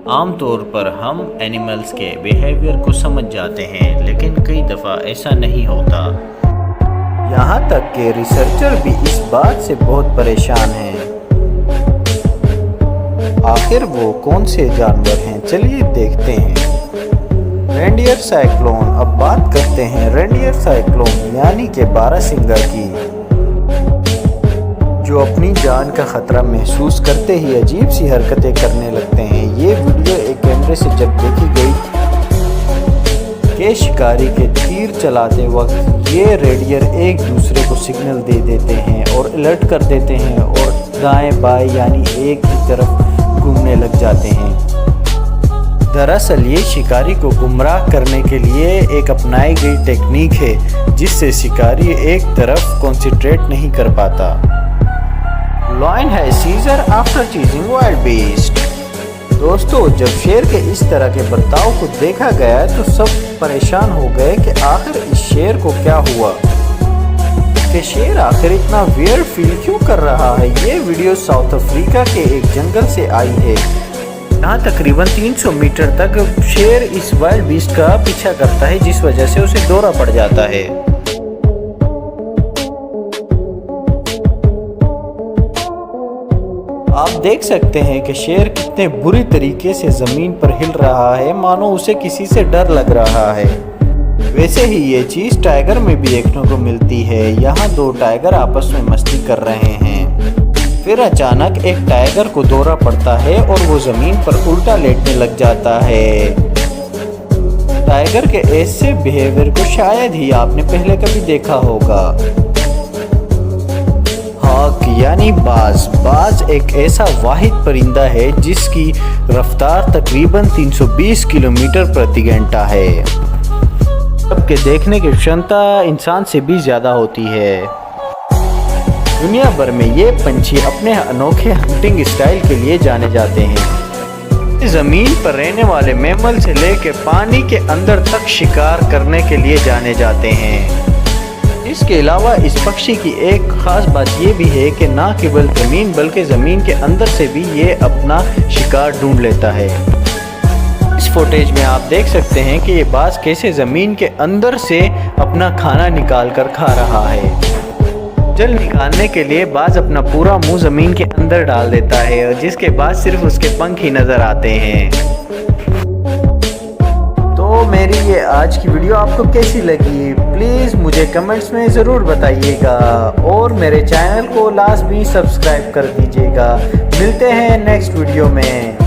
आमतौर पर हम एनिमल्स के बिहेवियर को समझ जाते हैं, लेकिन कई दफ़ा ऐसा नहीं होता। यहाँ तक कि रिसर्चर भी इस बात से बहुत परेशान हैं। आखिर वो कौन से जानवर हैं, चलिए देखते हैं। Reindeer cyclone. अब बात करते हैं रेनडियर साइक्लोन यानी कि बारहसिंगा की, जो अपनी जान का खतरा महसूस करते ही अजीब सी हरकतें करने लगते हैं। ये वीडियो एक कैमरे से जब देखी गई कि शिकारी के तीर चलाते वक्त ये रेडियर एक दूसरे को सिग्नल दे देते हैं और अलर्ट कर देते हैं और दाएं बाएं यानी एक ही तरफ घूमने लग जाते हैं। दरअसल ये शिकारी को गुमराह करने के लिए एक अपनाई गई टेक्निक है, जिससे शिकारी एक तरफ कॉन्सेंट्रेट नहीं कर पाता। Lion has seizure after chasing wild beast। दोस्तों, जब शेर के इस तरह के बर्ताव को देखा गया तो सब परेशान हो गए कि आखिर इस शेर को क्या हुआ, कि शेर आखिर इतना वियर्ड फील क्यों कर रहा है। ये वीडियो साउथ अफ्रीका के एक जंगल से आई है। यहाँ तकरीबन 300 मीटर तक शेर इस वाइल्ड बीस्ट का पीछा करता है, जिस वजह से उसे दौरा पड़ जाता है। आप देख सकते हैं कि शेर कितने बुरी तरीके से ज़मीन पर हिल रहा है, मानो उसे किसी से डर लग रहा है। वैसे ही ये चीज़ टाइगर में भी देखने को मिलती है। यहाँ दो टाइगर आपस में मस्ती कर रहे हैं, फिर अचानक एक टाइगर को दौरा पड़ता है और वो ज़मीन पर उल्टा लेटने लग जाता है। टाइगर के ऐसे बिहेवियर को शायद ही आपने पहले कभी देखा होगा। हॉक यानी बाज एक ऐसा वाहिद परिंदा है जिसकी रफ्तार तकरीबन 320 किलोमीटर प्रति घंटा है, जबकि देखने की क्षमता इंसान से भी ज़्यादा होती है। दुनिया भर में ये पंछी अपने अनोखे हंटिंग स्टाइल के लिए जाने जाते हैं। ज़मीन पर रहने वाले मैमल से लेकर पानी के अंदर तक शिकार करने के लिए जाने जाते हैं। इसके अलावा इस पक्षी की एक ख़ास बात ये भी है कि ना केवल ज़मीन बल्कि ज़मीन के अंदर से भी ये अपना शिकार ढूंढ लेता है। इस फुटेज में आप देख सकते हैं कि ये बाज कैसे ज़मीन के अंदर से अपना खाना निकाल कर खा रहा है। जल निकालने के लिए बाज अपना पूरा मुंह ज़मीन के अंदर डाल देता है, और जिसके बाद सिर्फ उसके पंख ही नज़र आते हैं। तो मेरी ये आज की वीडियो आपको कैसी लगी, प्लीज़ मुझे कमेंट्स में ज़रूर बताइएगा, और मेरे चैनल को लाजमी सब्सक्राइब कर दीजिएगा। मिलते हैं नेक्स्ट वीडियो में।